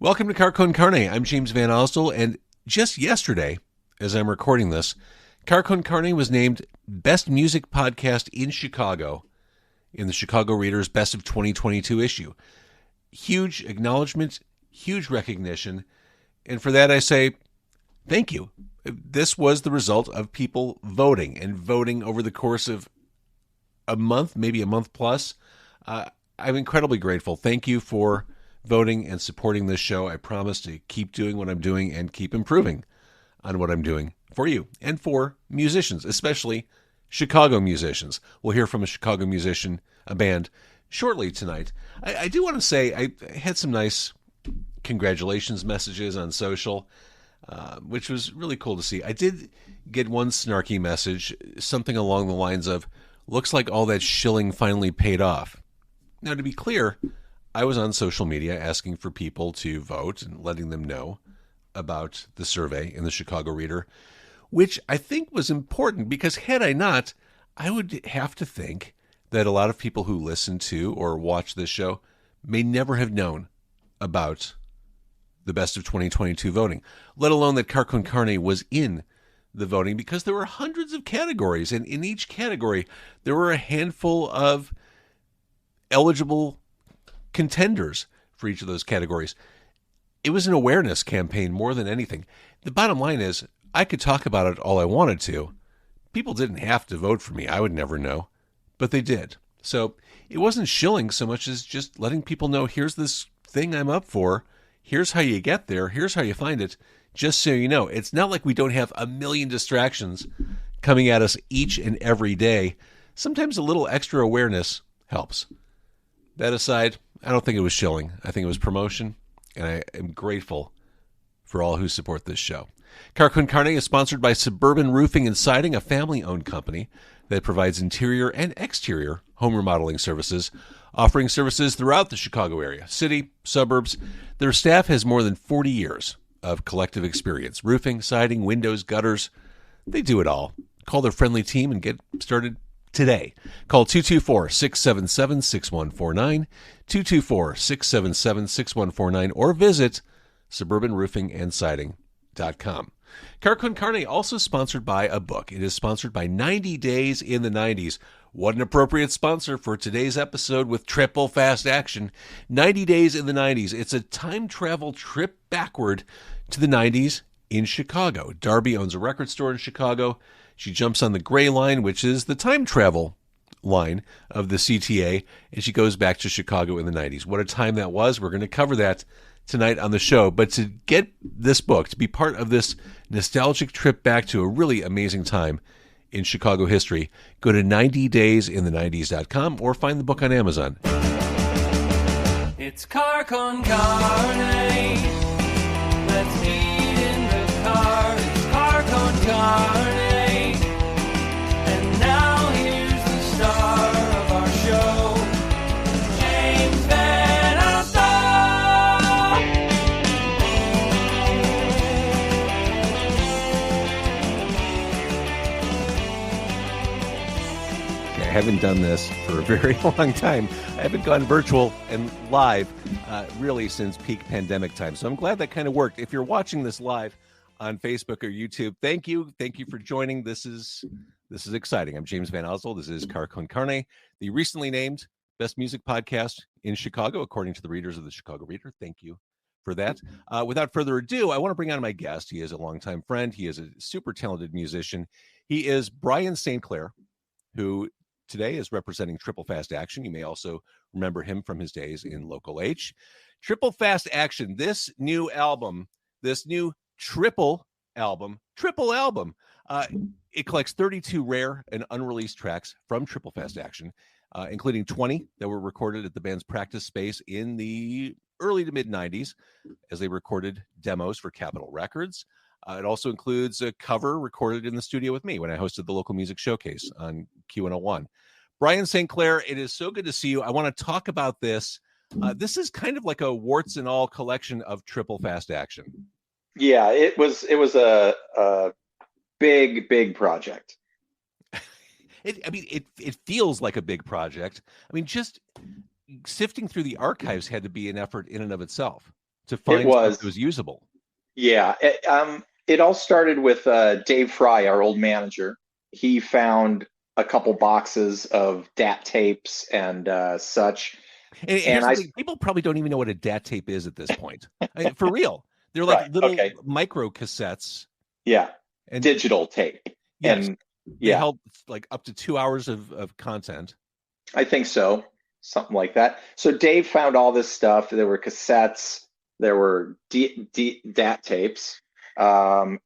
Welcome to Car Con Carne. I'm James Van Osdell, and just yesterday, as I'm recording this, Car Con Carne was named Best Music Podcast in Chicago in the Chicago Reader's Best of 2022 issue. Huge acknowledgement, huge recognition, and for that I say thank you. This was the result of people voting over the course of a month, maybe a month plus. I'm incredibly grateful. Thank you for voting and supporting this show. I promise to keep doing what I'm doing and keep improving on what I'm doing for you and for musicians, especially Chicago musicians. We'll hear from a Chicago musician, a band, shortly tonight. I do want to say I had some nice congratulations messages on social, which was really cool to see. I did get one snarky message, something along the lines of, looks like all that shilling finally paid off. Now, to be clear, I was on social media asking for people to vote and letting them know about the survey in the Chicago Reader, which I think was important because had I not, I would have to think that a lot of people who listen to or watch this show may never have known about the Best of 2022 voting, let alone that Car Con Carne was in the voting, because there were hundreds of categories, and in each category there were a handful of eligible contenders for each of those categories. It was an awareness campaign more than anything. The bottom line is, I could talk about it all I wanted to. People didn't have to vote for me. I would never know, but they did. So it wasn't shilling so much as just letting people know, here's this thing I'm up for. Here's how you get there. Here's how you find it. Just so you know, it's not like we don't have a million distractions coming at us each and every day. Sometimes a little extra awareness helps. That aside, I don't think it was shilling. I think it was promotion, and I am grateful for all who support this show. Car Con Carne is sponsored by Suburban Roofing and Siding, a family-owned company that provides interior and exterior home remodeling services, offering services throughout the Chicago area, city, suburbs. Their staff has more than 40 years of collective experience. Roofing, siding, windows, gutters. They do it all. Call their friendly team and get started today. Call 224-677-6149, 224-677-6149, or visit suburbanroofingandsiding.com. Car Con Carne also sponsored by a book. It is sponsored by 90 Days in the 90s. What an appropriate sponsor for today's episode with triple fast action. 90 Days in the 90s. It's a time travel trip backward to the 90s in Chicago. Darby owns a record store in Chicago. She jumps on the gray line, which is the time travel line of the CTA, and she goes back to Chicago in the 90s. What a time that was. We're going to cover that tonight on the show. But to get this book, to be part of this nostalgic trip back to a really amazing time in Chicago history, go to 90daysinthe90s.com or find the book on Amazon. It's Car Con Carne. Let's eat in the car. It's Car Con Carne. And now here's the star of our show, James Van Osdell. I haven't done this for a very long time. I haven't gone virtual and live really since peak pandemic time. So I'm glad that kind of worked. If you're watching this live on Facebook or YouTube, thank you. Thank you for joining. This is exciting. I'm James Van Osdell. This is Car Con Carne, the recently named Best Music Podcast in Chicago, according to the readers of the Chicago Reader. Thank you for that. Without further ado, I want to bring on my guest. He is a longtime friend. He is a super talented musician. He is Brian St. Clair, who today is representing Triple Fast Action. You may also remember him from his days in Local H. Triple Fast Action, this new album, this new triple album, it collects 32 rare and unreleased tracks from Triple Fast Action, including 20 that were recorded at the band's practice space in the early to mid-90s as they recorded demos for Capitol Records. It also includes a cover recorded in the studio with me when I hosted the local music showcase on Q101. Brian St. Clair, it is so good to see you. I want to talk about this. This is kind of like a warts and all collection of Triple Fast Action. Yeah, it was a big project. It feels like a big project. I mean, just sifting through the archives had to be an effort in and of itself. to It find stuff was. that was usable. Yeah. It all started with Dave Fry, our old manager. He found a couple boxes of DAT tapes and such. And And here's the I, thing: people probably don't even know what a DAT tape is at this point. For real, they're like right. little Okay. micro cassettes, Yeah. and Digital tape. yes, And they yeah, held like up to 2 hours of content. I think so. Something like that. So Dave found all this stuff. There were cassettes, there were DAT tapes, and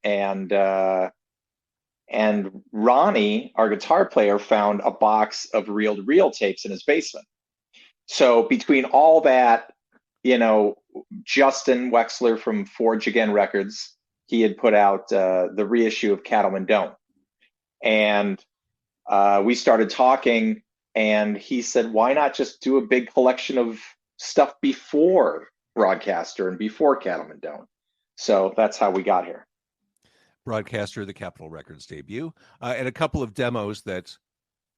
Ronnie, our guitar player, found a box of reel-to-reel tapes in his basement. So between all that, Justin Wexler from Forge Again Records, he had put out the reissue of Cattlemen Don't, and we started talking, and he said, "Why not just do a big collection of stuff before Broadcaster and before Cattlemen Don't?" So that's how we got here. Broadcaster, the Capitol Records debut, and a couple of demos that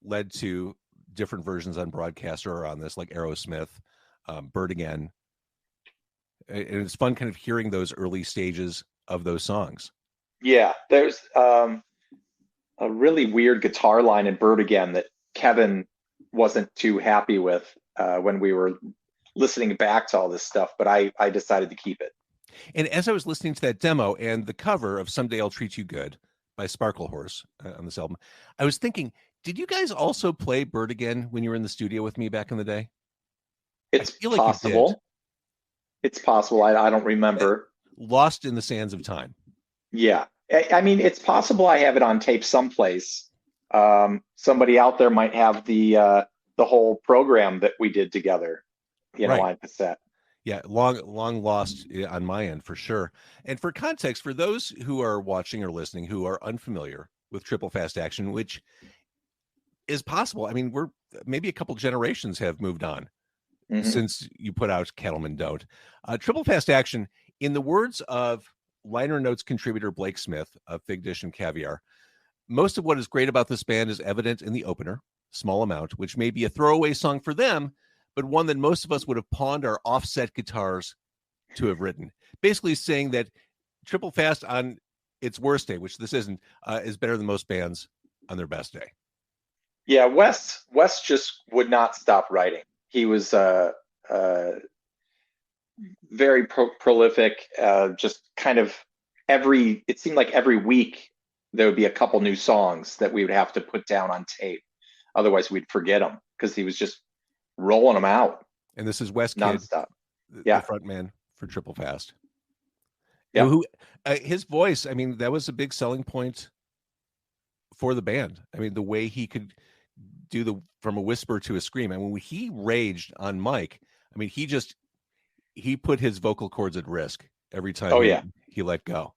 led to different versions on Broadcaster or on this, like Aerosmith, Bird Again. And it's fun kind of hearing those early stages of those songs. Yeah, there's a really weird guitar line in Bird Again that Kevin wasn't too happy with when we were listening back to all this stuff, but I decided to keep it. And as I was listening to that demo and the cover of Someday I'll Treat You Good by Sparkle Horse on this album, I was thinking, did you guys also play Bird Again when you were in the studio with me back in the day? It's feel like you did. possible. It's possible. I don't remember. Lost in the sands of time. Yeah. I mean, it's possible I have it on tape someplace. Somebody out there might have the whole program that we did together, Right. on cassette. Yeah, long lost on my end for sure. And for context, for those who are watching or listening who are unfamiliar with Triple Fast Action, which is possible. I mean, we're maybe a couple generations have moved on since you put out Cattlemen Don't. Triple Fast Action, in the words of liner notes contributor Blake Smith of Fig Dish and Caviar, most of what is great about this band is evident in the opener, Small Amount, which may be a throwaway song for them, but one that most of us would have pawned our offset guitars to have written. Basically saying that Triple Fast on its worst day, which this isn't, is better than most bands on their best day. Yeah, Wes just would not stop writing. He was very prolific. Just kind of it seemed like every week there would be a couple new songs that we would have to put down on tape. Otherwise, we'd forget them because he was just rolling them out. And this is Wes Kidd, nonstop. the front man for Triple Fast. Yeah. Who his voice, I mean, that was a big selling point for the band. I mean, the way he could do from a whisper to a scream. And when he raged on mic, I mean, he put his vocal cords at risk every time he let go.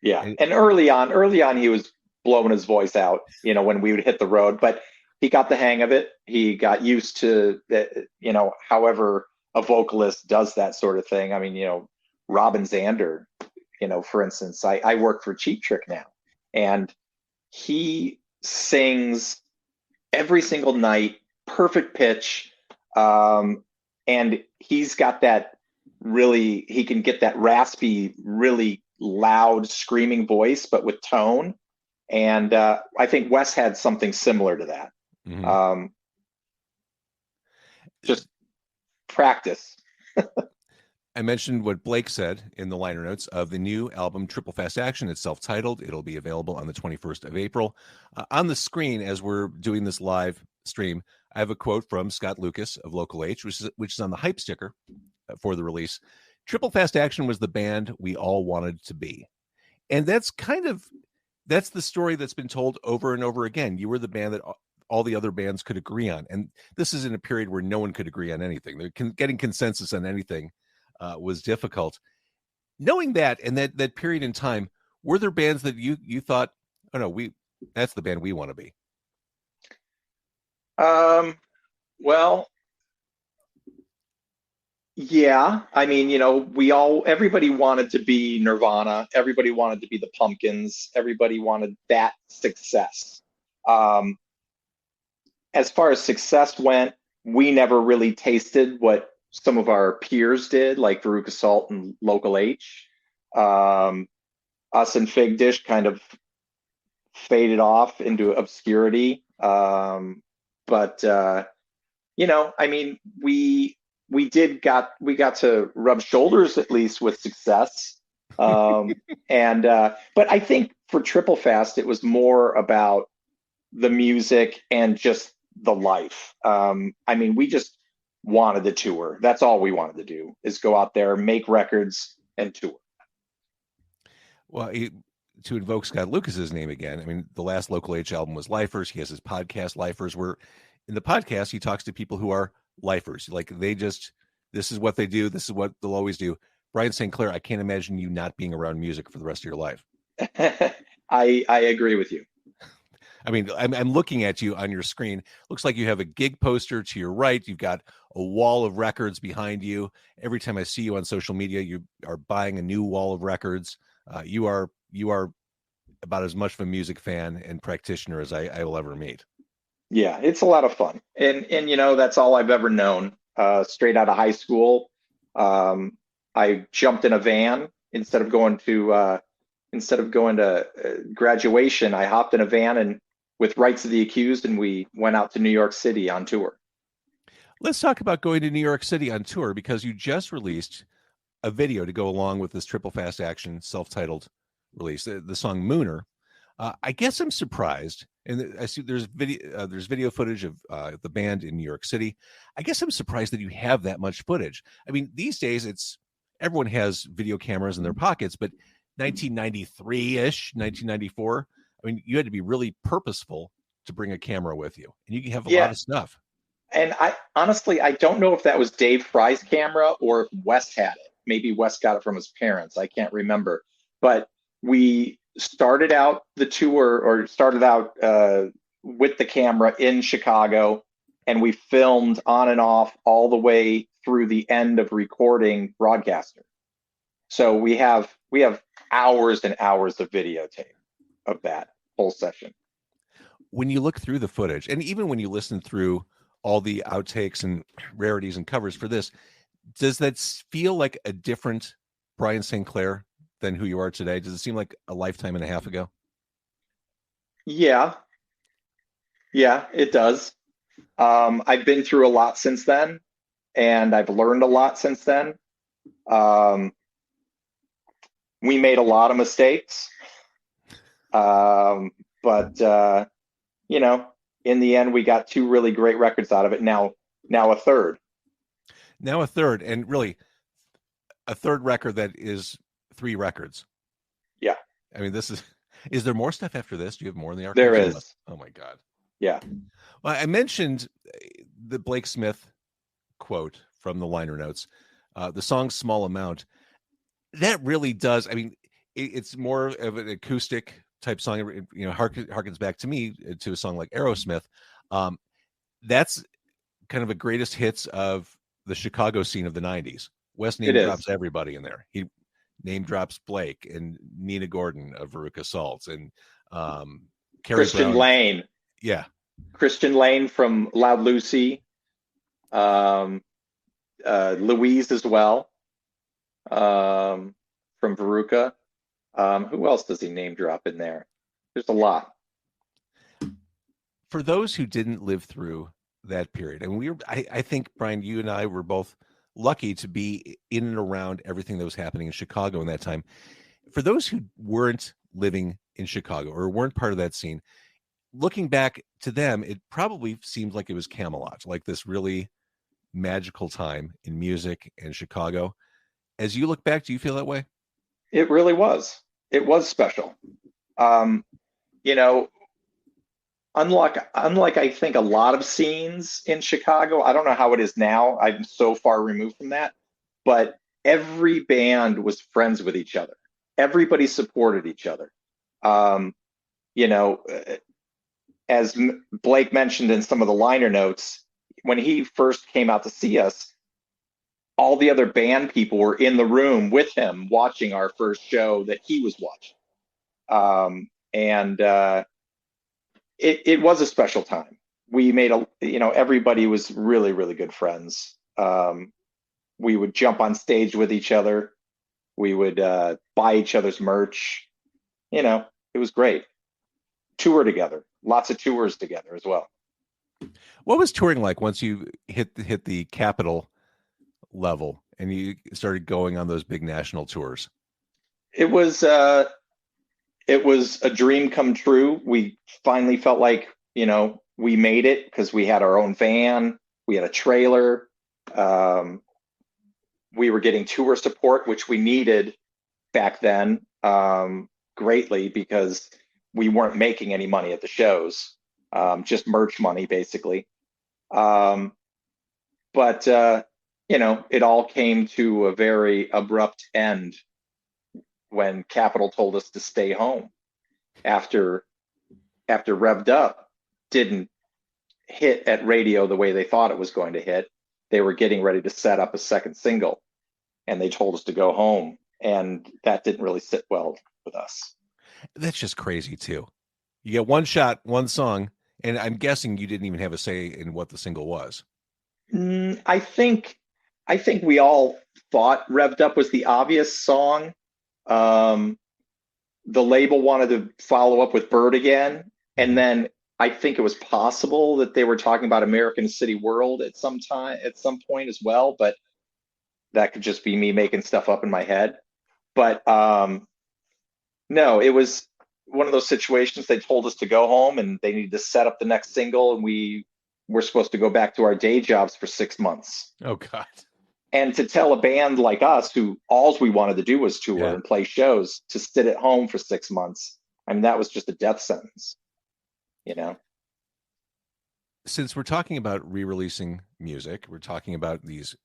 Yeah. And early on, he was blowing his voice out, when we would hit the road, but he got the hang of it. He got used to that, however a vocalist does that sort of thing. I mean, Robin Zander, for instance, I work for Cheap Trick now, and he sings every single night, perfect pitch. And he's got that he can get that raspy, really loud screaming voice, but with tone. And I think Wes had something similar to that. Mm-hmm. Just practice. I mentioned what Blake said in the liner notes of the new album, Triple Fast Action. It's self-titled. It'll be available on the 21st of April. On the screen, as we're doing this live stream, I have a quote from Scott Lucas of Local H, which is on the hype sticker for the release. Triple Fast Action was the band we all wanted to be. And that's the story that's been told over and over again. You were the band that all the other bands could agree on. And this is in a period where no one could agree on anything. Getting consensus on anything was difficult. Knowing that and that period in time, were there bands that you thought, oh no, that's the band we want to be? Well, yeah. I mean, everybody wanted to be Nirvana. Everybody wanted to be the Pumpkins. Everybody wanted that success. As far as success went, we never really tasted what some of our peers did, like Veruca Salt and Local H. Um, Us and Fig Dish kind of faded off into obscurity. But I mean, we got to rub shoulders at least with success. And but I think for Triple Fast, it was more about the music and just the life. I mean, we just wanted to tour. That's all we wanted to do is go out there, make records, and tour. Well, to invoke Scott Lucas's name again, I mean, the last Local H album was Lifers. He has his podcast, Lifers, where in the podcast he talks to people who are lifers. Like this is what they do. This is what they'll always do. Brian St. Clair, I can't imagine you not being around music for the rest of your life. I agree with you. I mean, I'm looking at you on your screen. Looks like you have a gig poster to your right. You've got a wall of records behind you. Every time I see you on social media, you are buying a new wall of records. You are about as much of a music fan and practitioner as I will ever meet. Yeah, it's a lot of fun, and that's all I've ever known. Straight out of high school, I jumped in a van instead of going to graduation. I hopped in a van and with Rights of the Accused, and we went out to New York City on tour. Let's talk about going to New York City on tour, because you just released a video to go along with this Triple Fast Action self-titled release, the song Mooner. I guess I'm surprised, and I see there's video footage of the band in New York City. I guess I'm surprised that you have that much footage. I mean, these days everyone has video cameras in their pockets, but 1993-ish, 1994, I mean, you had to be really purposeful to bring a camera with you, and you can have a lot of stuff. And I honestly, I don't know if that was Dave Fry's camera or if Wes had it. Maybe Wes got it from his parents. I can't remember. But we started out the tour, or started out with the camera in Chicago, and we filmed on and off all the way through the end of recording Broadcaster. So we have hours and hours of videotape of that whole session. When you look through the footage, and even when you listen through all the outtakes and rarities and covers for this, does that feel like a different Brian St. Clair than who you are today? Does it seem like a lifetime and a half ago? Yeah, it does. I've been through a lot since then, and I've learned a lot since then. We made a lot of mistakes, but in the end, we got two really great records out of it. Now a third. Now a third, and really a third record that is 3 records. Yeah. I mean, is there more stuff after this? Do you have more in the archives? There is. Oh my God. Yeah. Well, I mentioned the Blake Smith quote from the liner notes, the song Small Amount. That really does. I mean, it's more of an acoustic type song, harkens back to me to a song like Aerosmith. That's kind of a greatest hits of the Chicago scene of the 90s. Wes name drops everybody in there. He name drops Blake and Nina Gordon of Veruca Salt and Christian Brown. Lane. Yeah. Christian Lane from Loud Lucy. Louise as well. From Veruca. Who else does he name drop in there? There's a lot. For those who didn't live through that period, and I think, Brian, you and I were both lucky to be in and around everything that was happening in Chicago in that time. For those who weren't living in Chicago or weren't part of that scene, looking back to them, it probably seemed like it was Camelot, like this really magical time in music and Chicago. As you look back, do you feel that way? It really was. It was special. Unlike I think a lot of scenes in Chicago, I don't know how it is now. I'm so far removed from that, but every band was friends with each other. Everybody supported each other. As Blake mentioned in some of the liner notes, when he first came out to see us, all the other band people were in the room with him watching our first show that he was watching. It was a special time. We made everybody was really, really good friends. We would jump on stage with each other. We would buy each other's merch. It was great. Tour together, lots of tours together as well. What was touring like once you hit the capital level and you started going on those big national tours? It was a dream come true. We finally felt like, we made it because we had our own van, we had a trailer. We were getting tour support, which we needed back then, greatly, because we weren't making any money at the shows, just merch money, basically. But it all came to a very abrupt end when Capitol told us to stay home after Revved Up didn't hit at radio the way they thought it was going to hit. They were getting ready to set up a second single, and they told us to go home, and that didn't really sit well with us. That's just crazy too. You get one shot, one song, and I'm guessing you didn't even have a say in what the single was. I think we all thought Revved Up was the obvious song. The label wanted to follow up with Bird again, and then I think it was possible that they were talking about American City World at some point as well, but that could just be me making stuff up in my head. But no, it was one of those situations. They told us to go home and they needed to set up the next single, and we were supposed to go back to our day jobs for 6 months. Oh God. And to tell a band like us, who all we wanted to do was tour and play shows, to sit at home for 6 months, I mean, that was just a death sentence, Since we're talking about re-releasing music, we're talking about these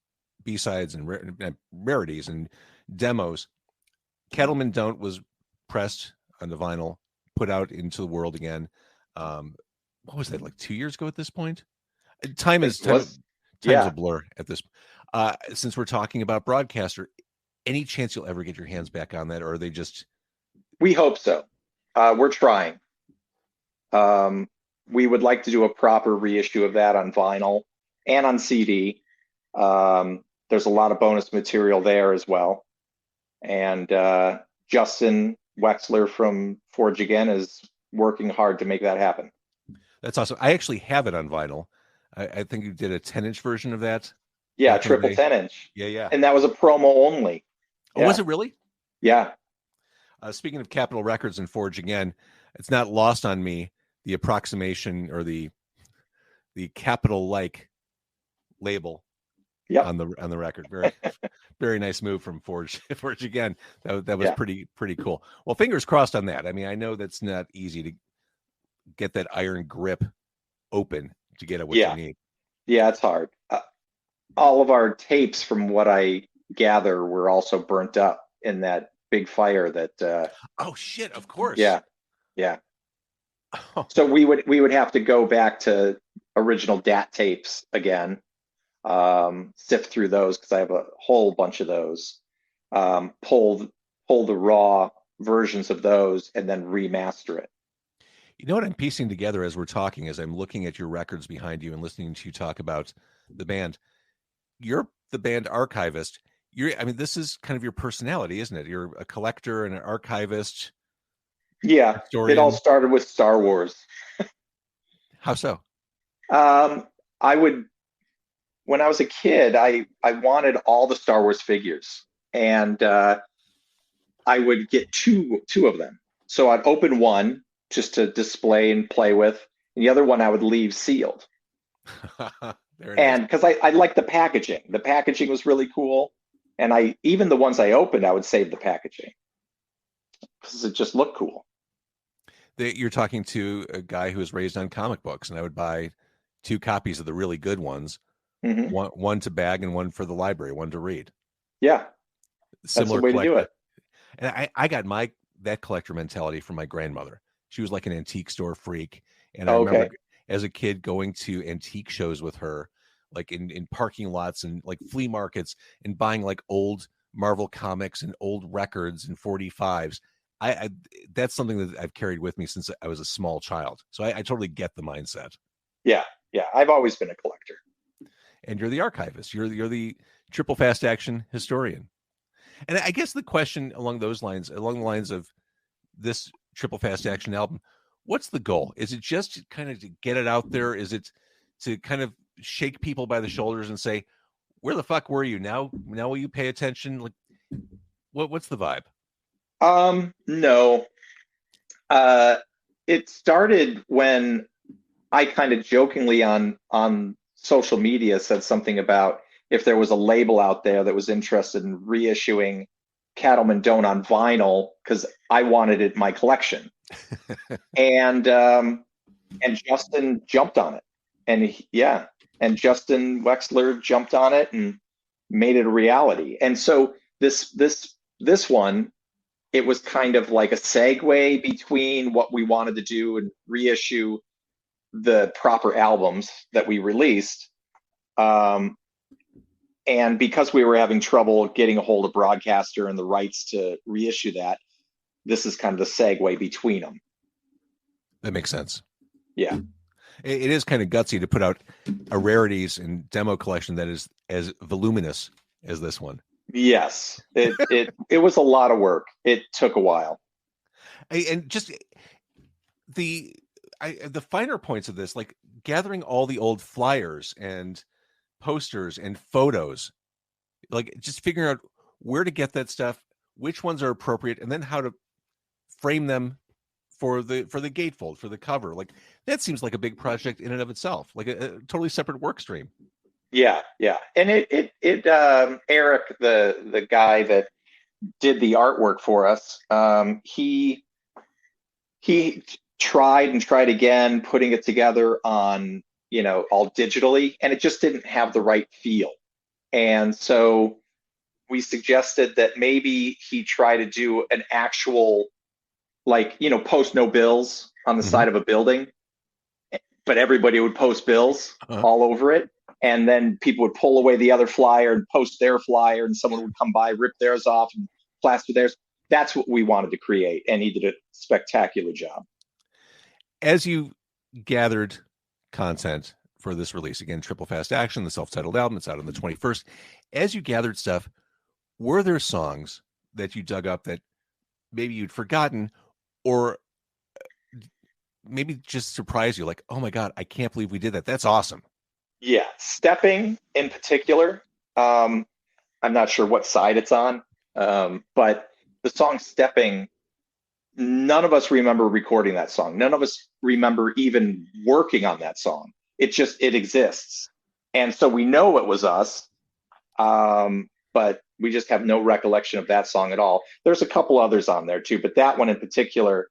B-sides and rarities and demos. Cattlemen Don't was pressed on the vinyl, put out into the world again. What was that, like 2 years ago at this point? Time's a blur at this. Since we're talking about Broadcaster, any chance you'll ever get your hands back on that, or are they just? We hope so. We're trying. We would like to do a proper reissue of that on vinyl and on CD. There's a lot of bonus material there as well. And Justin Wexler from Forge Again is working hard to make that happen. That's awesome. I actually have it on vinyl. I think you did a 10-inch version of that. Yeah, triple 10-inch. Yeah. And that was a promo only. Oh, was it really? Yeah. Speaking of Capitol Records and Forge Again, it's not lost on me the approximation or the Capitol-like label on the record. Very very nice move from Forge Again. That was pretty cool. Well, fingers crossed on that. I mean, I know that's not easy to get that iron grip open to get at what you need. Yeah, it's hard. All of our tapes, from what I gather, were also burnt up in that big fire that oh shit, of course. Yeah. So we would have to go back to original DAT tapes again, sift through those, because I have a whole bunch of those, pull the raw versions of those and then remaster it. You know what I'm piecing together as we're talking, as I'm looking at your records behind you and listening to you talk about the band. You're the band archivist. This is kind of your personality, isn't it? You're a collector and an archivist. Yeah, historian. It all started with Star Wars. How so? When I was a kid, I wanted all the Star Wars figures, and I would get two of them. So I'd open one just to display and play with, and the other one I would leave sealed. And because I liked the packaging. The packaging was really cool. And even the ones I opened, I would save the packaging because it just looked cool. You're talking to a guy who was raised on comic books, and I would buy 2 copies of the really good ones, one to bag and one for the library, one to read. Yeah. Similar that's the way to do it. And I got that collector mentality from my grandmother. She was like an antique store freak. And I remember as a kid going to antique shows with her, like in parking lots and like flea markets, and buying like old Marvel comics and old records and 45s. I that's something that I've carried with me since I was a small child. So I totally get the mindset. Yeah. I've always been a collector. and you're the archivist. You're the triple fast action historian. And I guess the question along the lines of this triple fast action album, what's the goal? Is it just kind of to get it out there? Is it to kind of shake people by the shoulders and say, where the fuck were you? Now will you pay attention? Like, what's the vibe? No. It started when I kind of jokingly on social media said something about if there was a label out there that was interested in reissuing Cattlemen Don't on vinyl, because I wanted it in my collection. and Justin jumped on it. And Justin Wexler jumped on it and made it a reality. And so this one, it was kind of like a segue between what we wanted to do and reissue the proper albums that we released. And because we were having trouble getting a hold of Broadcaster and the rights to reissue that, this is kind of the segue between them. That makes sense. Yeah. It is kind of gutsy to put out a rarities and demo collection that is as voluminous as this one. Yes, it was a lot of work. It took a while. And just the finer points of this, like gathering all the old flyers and posters and photos, like just figuring out where to get that stuff, which ones are appropriate, and then how to frame them for the gatefold, for the cover. Like that seems like a big project in and of itself, like a totally separate work stream. Yeah. And Eric, the guy that did the artwork for us, he tried again putting it together on, all digitally, and it just didn't have the right feel. And so we suggested that maybe he try to do an actual, post no bills on the side of a building, but everybody would post bills all over it. And then people would pull away the other flyer and post their flyer, and someone would come by, rip theirs off and plaster theirs. That's what we wanted to create. And he did a spectacular job. As you gathered content for this release, again, Triple Fast Action, the self-titled album, it's out on the 21st. As you gathered stuff, were there songs that you dug up that maybe you'd forgotten, or maybe just surprised you, like, oh my God, I can't believe we did that. That's awesome. Yeah, Stepping in particular. I'm not sure what side it's on, but the song Stepping, none of us remember recording that song. None of us remember even working on that song. It exists. And so we know it was us, but we just have no recollection of that song at all. There's a couple others on there too, but that one in particular,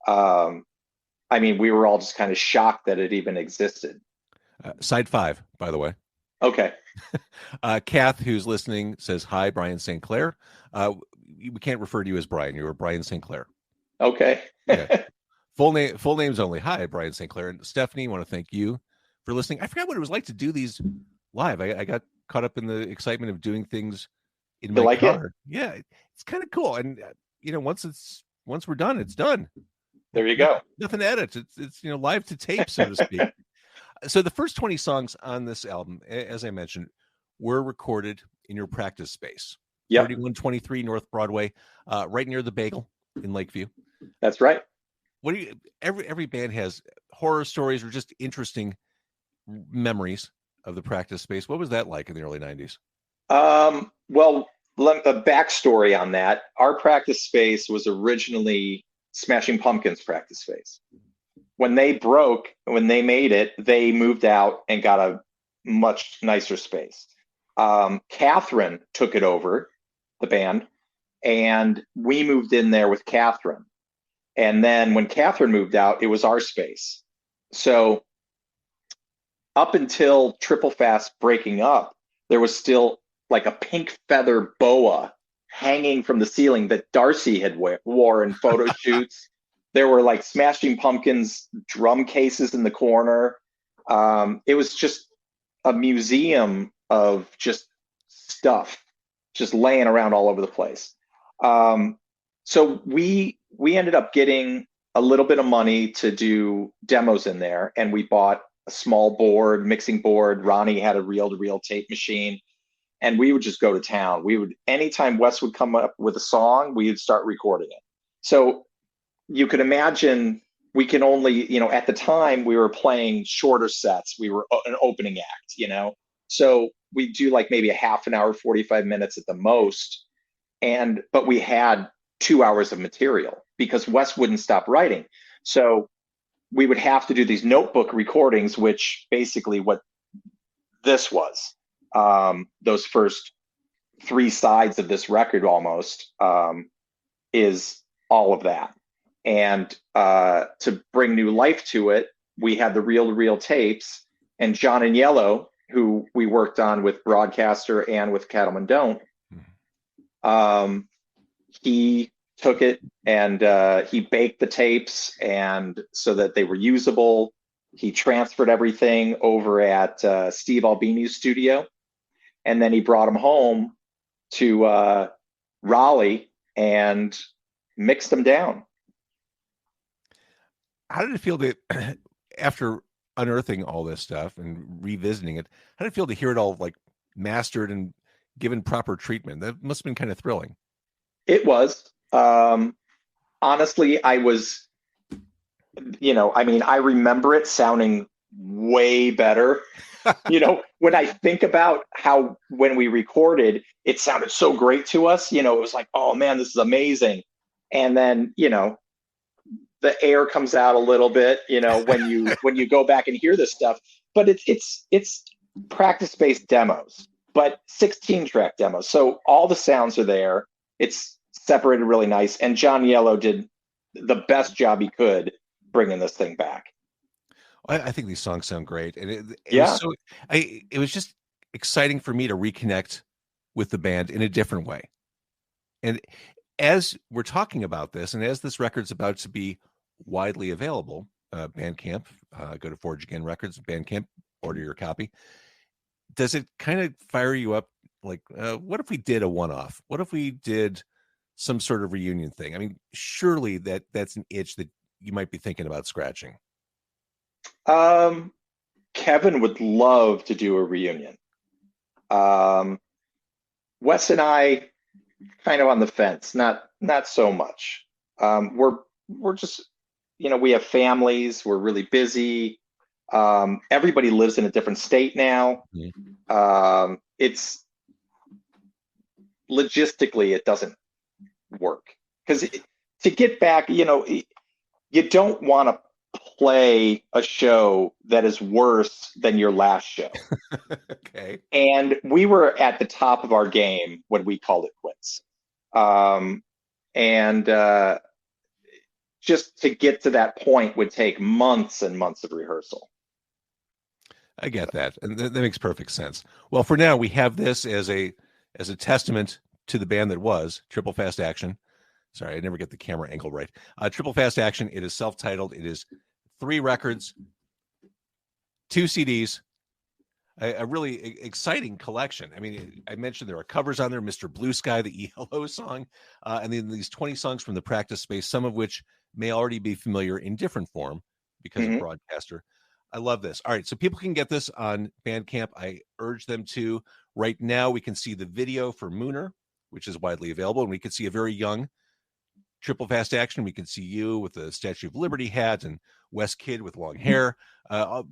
we were all just kind of shocked that it even existed. Side 5, by the way. Okay. Kath, who's listening, says, hi, Brian St. Clair. We can't refer to you as Brian. You are Brian St. Clair. Okay. Yeah. Full names only. Hi, Brian St. Clair. And Stephanie, I want to thank you for listening. I forgot what it was like to do these live. I got caught up in the excitement of doing things in my car. It? Yeah, it's kind of cool. And once we're done, it's done. There you go. Nothing to edit. It's live to tape, so to speak. So the first 20 songs on this album, as I mentioned, were recorded in your practice space. Yep. 3123 North Broadway, right near the Bagel in Lakeview. That's right. What do you? Every band has horror stories or just interesting memories of the practice space. What was that like in the early 90s? Well, a backstory on that. Our practice space was originally Smashing Pumpkins' practice space. When they made it, they moved out and got a much nicer space. Catherine took it over, the band, and we moved in there with Catherine. And then when Catherine moved out, it was our space. So up until Triple Fast breaking up, there was still like a pink feather boa hanging from the ceiling that Darcy had wore in photo shoots. There were like Smashing Pumpkins drum cases in the corner. It was just a museum of just stuff just laying around all over the place. So we ended up getting a little bit of money to do demos in there, and we bought a small board, mixing board. Ronnie had a reel-to-reel tape machine, and we would just go to town. We would, anytime Wes would come up with a song, we would start recording it. So you could imagine we can only, at the time we were playing shorter sets. We were an opening act. So we do like maybe a half an hour, 45 minutes at the most. But we had 2 hours of material because Wes wouldn't stop writing. So we would have to do these notebook recordings, which basically what this was, those first 3 sides of this record almost, is all of that. And to bring new life to it, we had the reel-to-reel tapes, and John and Yellow, who we worked on with Broadcaster and with Cattlemen Don't, he took it and he baked the tapes, and so that they were usable. He transferred everything over at Steve Albini's studio, and then he brought them home to Raleigh and mixed them down. How did it feel to, after unearthing all this stuff and revisiting it, how did it feel to hear it all like mastered and given proper treatment? That must have been kind of thrilling. It was. Honestly, I was, I remember it sounding way better. When I think about how, when we recorded, it sounded so great to us, it was like, oh man, this is amazing. And then, the air comes out a little bit, when you go back and hear this stuff, but it's practice-based demos, but 16-track demos. So all the sounds are there. It's separated really nice. And John Yellow did the best job he could bringing this thing back. I think these songs sound great. And it was just exciting for me to reconnect with the band in a different way. And as we're talking about this, and as this record's about to be widely available, Bandcamp, go to Forge Again Records, Bandcamp, order your copy. Does it kind of fire you up? Like, what if we did a one-off? What if we did some sort of reunion thing? I mean, surely that's an itch that you might be thinking about scratching. Kevin would love to do a reunion. Wes and I kind of on the fence, not so much. We're just, we have families, we're really busy. Everybody lives in a different state now. Mm-hmm. It's logistically, it doesn't work because to get back, you don't want to play a show that is worse than your last show. Okay. And we were at the top of our game when we called it quits. Just to get to that point would take months and months of rehearsal. I get that. And that makes perfect sense. Well, for now, we have this as a testament to the band that was Triple Fast Action. Sorry, I never get the camera angle right. Triple Fast Action. It is self-titled. It is 3 records, 2 CDs, a really exciting collection. I mean, I mentioned there are covers on there, Mr. Blue Sky, the ELO song, and then these 20 songs from the practice space, some of which may already be familiar in different form because of Broadcaster. I love this. All right, so people can get this on Bandcamp. I urge them to. Right now, we can see the video for Mooner, which is widely available, and we can see a very young Triple Fast Action. We can see you with the Statue of Liberty hat and Wes Kidd with long hair.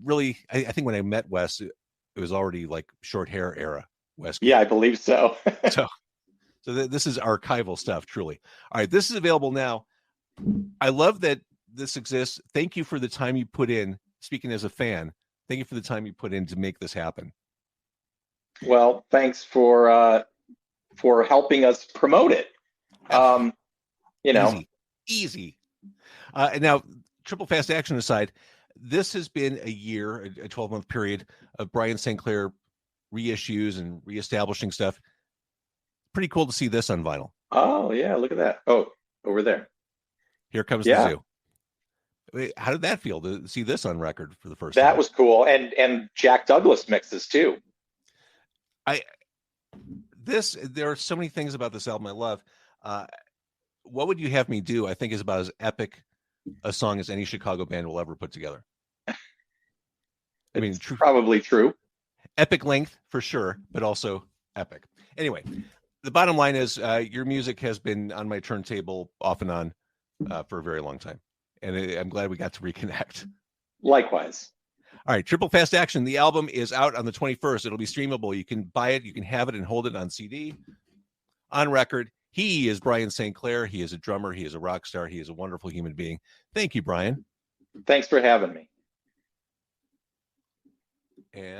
Really, I think when I met Wes, it was already like short hair era Wes Kidd. Yeah, I believe so. so this is archival stuff, truly. All right, this is available now. I love that this exists. Thank you for the time you put in. Speaking as a fan, thank you for the time you put in to make this happen. Well, thanks for helping us promote it. Easy. And now, Triple Fast Action aside, this has been a year, a 12-month period of Brian St. Clair reissues and reestablishing stuff. Pretty cool to see this on vinyl. Oh, yeah, look at that. Oh, over there. Here Comes the Zoo. Wait, how did that feel to see this on record for the first time? That was cool. And Jack Douglas mixes too. There are so many things about this album I love. What Would You Have Me Do, I think, is about as epic a song as any Chicago band will ever put together. I mean, It's probably true. Epic length for sure, but also epic. Anyway, the bottom line is your music has been on my turntable off and on for a very long time. And I'm glad we got to reconnect. Likewise. All right, Triple Fast Action. The album is out on the 21st. It'll be streamable. You can buy it. You can have it and hold it on CD, on record. He is Brian St. Clair. He is a drummer. He is a rock star. He is a wonderful human being. Thank you, Brian. Thanks for having me. And